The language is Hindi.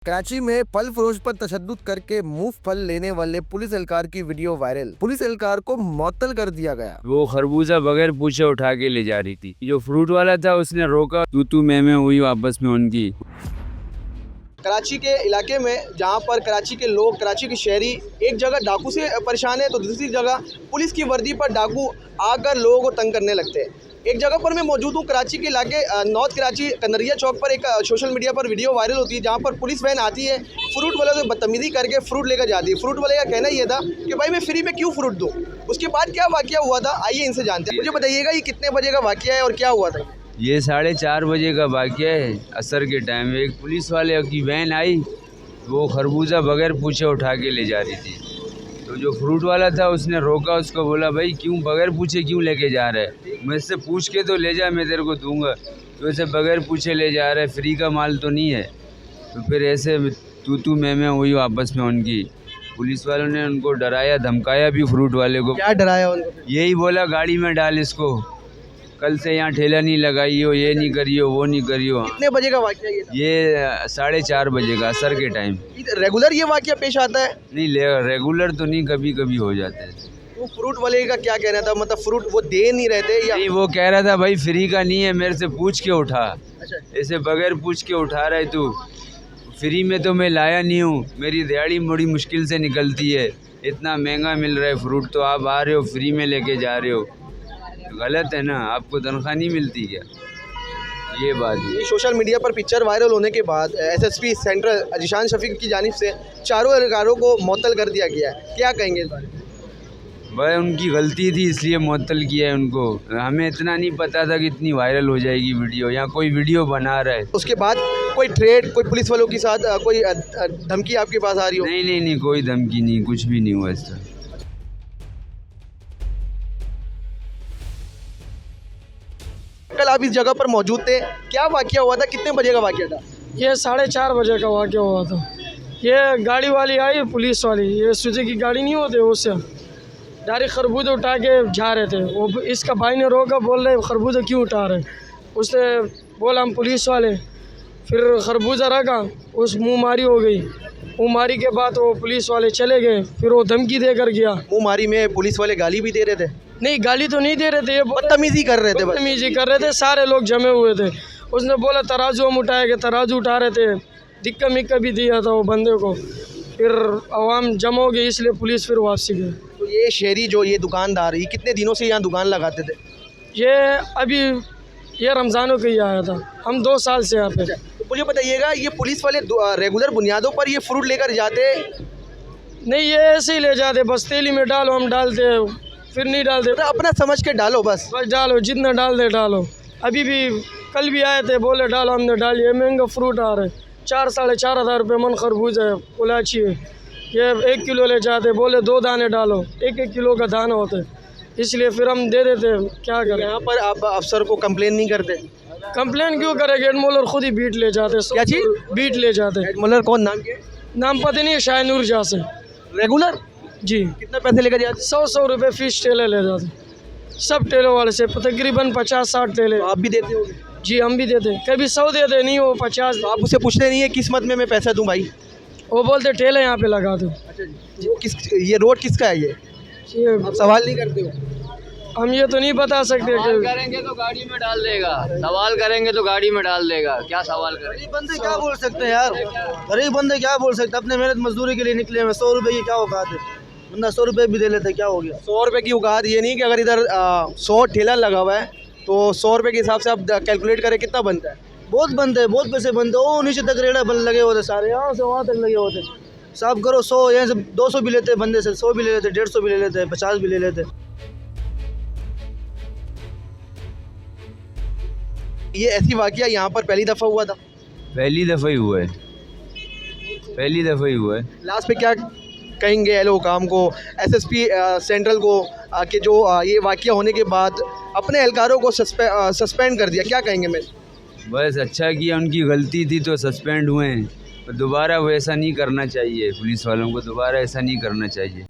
कराची में फल फरोश पर तशद्दुद करके मुफ्त फल लेने वाले पुलिस एहलकार की वीडियो वायरल। पुलिस एहलकार को मुअत्तल कर दिया गया। वो खरबूजा बगैर पूछे उठा के ले जा रही थी। जो फ्रूट वाला था उसने रोका, तू मैं हुई आपस में उनकी। कराची के इलाके में जहां पर कराची के लोग, कराची के शहरी एक जगह डाकू से परेशान है तो दूसरी जगह पुलिस की वर्दी पर डाकू आकर लोगों को तंग करने लगते हैं। एक जगह पर मैं मौजूद हूँ कराची के इलाके नॉर्थ कराची कनरिया चौक पर। एक सोशल मीडिया पर वीडियो वायरल होती है जहाँ पर पुलिस वैन आती है, फ्रूट वाले से बदतमीजी करके फ्रूट लेकर जाती है। फ्रूट वाले का कहना ये था कि भाई मैं फ्री में क्यों फ्रूट दूँ। उसके बाद क्या वाकया हुआ था, आइए इनसे जानते हैं। मुझे बताइएगा ये कितने बजे का वाकया है और क्या हुआ था। ये 4:30 बजे का वाकया है। असर के टाइम एक पुलिस वाले की वैन आई, वो खरबूजा बगैर पूछे उठा के ले जा रही थी। तो जो फ्रूट वाला था उसने रोका, उसको बोला भाई क्यों बगैर पूछे क्यों लेके जा रहा है, मुझसे पूछ के तो ले जा, मैं तेरे को दूंगा। तो ऐसे बगैर पूछे ले जा रहा है, फ्री का माल तो नहीं है। तो फिर ऐसे तू मैं हुई आपस में उनकी। पुलिस वालों ने उनको डराया धमकाया भी। फ्रूट वाले को क्या डराया उनको? यही बोला गाड़ी में डाल इसको, कल से यहाँ ठेला नहीं लगाइयो, ये नहीं करियो, वो नहीं करियो। कितने बजे का वाकया ये 4:30 बजे का असर के टाइम। रेगुलर ये वाकया पेश आता है? नहीं, रेगुलर तो नहीं, कभी कभी हो जाते हैं। वो फ्रूट वाले का क्या कहना था, मतलब फ्रूट वो दे नहीं रहते या नहीं, वो कह रहा था भाई फ्री का नहीं है, मेरे से पूछ के उठा। अच्छा। ऐसे बगैर पूछ के उठा रहा है तू, फ्री में तो मैं लाया नहीं हूँ, मेरी दिहाड़ी बड़ी मुश्किल से निकलती है, इतना महंगा मिल रहा है फ्रूट, तो आप आ रहे हो फ्री में लेके जा रहे हो, गलत है ना, आपको तनख्वाह नहीं मिलती क्या। ये बात है। ये सोशल मीडिया पर पिक्चर वायरल होने के बाद एसएसपी सेंट्रल जिशान शफीक की जानिब से चारों एहलकारों को मुअत्तल कर दिया गया है, क्या कहेंगे इस बारे में? भाई उनकी गलती थी इसलिए मुअत्तल किया है उनको। हमें इतना नहीं पता था कि इतनी वायरल हो जाएगी वीडियो, यहाँ कोई वीडियो बना रहा है। उसके बाद कोई थ्रेट, कोई पुलिस वालों के साथ कोई धमकी आपके पास आ रही हो? नहीं, कोई धमकी नहीं, कुछ भी नहीं हुआ इससे। कल आप इस जगह पर मौजूद थे, क्या वाकया हुआ था, कितने बजे का वाकया था? ये 4:30 बजे का वाकया हुआ था। ये गाड़ी वाली आई, पुलिस वाली, ये सुजुकी की गाड़ी नहीं होती, उससे डायरेक्ट खरबूजा उठा के जा रहे थे। वो इसका भाई ने रोका, बोल रहे खरबूजा क्यों उठा रहे। उसने बोला हम पुलिस वाले, फिर खरबूजा रखा, उस मुँह मारी हो गई। मुँह मारी के बाद वो पुलिस वाले चले गए, फिर वो धमकी देकर गया। मुँह मारी में पुलिस वाले गाली भी दे रहे थे? नहीं, गाली तो नहीं दे रहे थे, ये बदतमीजी कर रहे थे। बदतमीजी कर रहे थे, सारे लोग जमे हुए थे। उसने बोला तराजू हम उठाएंगे, तराजू उठा रहे थे, दिक्का मिक्का भी दिया था वो बंदे को। फिर आवाम जमा हो गई, इसलिए पुलिस फिर वापसी गई। तो ये शहरी जो ये दुकानदार, ये कितने दिनों से यहाँ दुकान लगाते थे? ये अभी ये रमज़ानों के ही आया था, हम 2 साल से यहाँ पे। तो मुझे बताइएगा ये पुलिस वाले रेगुलर बुनियादों पर ये फ्रूट लेकर जाते? नहीं, ये ऐसे ही ले जाते, बस तेली में डालो, हम डालते फिर नहीं डालते। तो अपना समझ के डालो, बस डालो, जितना डाल दे डालो। अभी भी कल भी आए थे, बोले डालो, हमने डालिए। महंगा फ्रूट आ रहा है, 4-4.5 हज़ार रुपये मन खरबूजा है, इलायची है। ये 1 किलो ले जाते, बोले 2 दाने डालो, 1-1 किलो का दाना होता है, इसलिए फिर हम दे देते। क्या करें? यहाँ पर आप अफसर को कंप्लेन नहीं करते? कंप्लेन क्यों करेंगे, हेडमोलर खुद ही बीट ले जाते। क्या चीज़? बीट ले जाते। हेडमोलर कौन, नाम क्या? नाम पता नहीं है, शाहनूर जा से। रेगुलर जी। कितना पैसे लेकर जाते? 100 रुपये फीस टेलर ले जाते, सब टेलर वाले से तकरीबन 50-60 टेलर। आप भी देते हो? जी, हम भी देते, कभी 100 देते, नहीं वो 50। तो आप उसे पूछते नहीं है किस्मत में मैं पैसा दूं भाई? वो बोलते ठेले यहाँ पे लगा दो। अच्छा जी। वो ये रोड किसका है? ये आप सवाल नहीं करते हो? हम ये तो नहीं बता सकते। सवाल करेंगे तो गाड़ी में डाल देगा, सवाल करेंगे तो गाड़ी में डाल देगा, क्या सवाल करें? गरीब बंदे क्या बोल सकते हैं यार, गरीब बंदे क्या बोल सकते हैं, अपने मेहनत मजदूरी के लिए निकले हैं। 100 रुपये की क्या औकात है, बंदा 100 रुपये भी दे लेते, क्या हो गया? 100 रुपये की औकात ये नहीं कि अगर इधर 100 ठेला लगा हुआ है तो 100 रुपये के हिसाब से आप कैलकुलेट करें कितना बनता है? बहुत बनते हैं, बहुत पैसे बनते हैं। वो नीचे तक रेड़ा बन लगे होते सारे, यहाँ से वहाँ तक लगे होते। साफ करो 100, यहाँ से 200 भी लेते हैं बंदे से, 100 भी ले लेते, 150 भी ले लेते, 50 भी ले लेते। ये ऐसी वाकया यहाँ पर पहली दफ़ा हुआ था? पहली दफ़ा ही हुआ है, पहली दफ़ा ही हुआ है। लास्ट पे क्या कहेंगे एलो काम को, एसएसपी सेंट्रल को, कि जो ये वाकया होने के बाद अपने एहलकारों को सस्पेंड कर दिया, क्या कहेंगे? मैं बस अच्छा किया, उनकी गलती थी तो सस्पेंड हुए हैं, तो दोबारा वो ऐसा नहीं करना चाहिए, पुलिस वालों को दोबारा ऐसा नहीं करना चाहिए।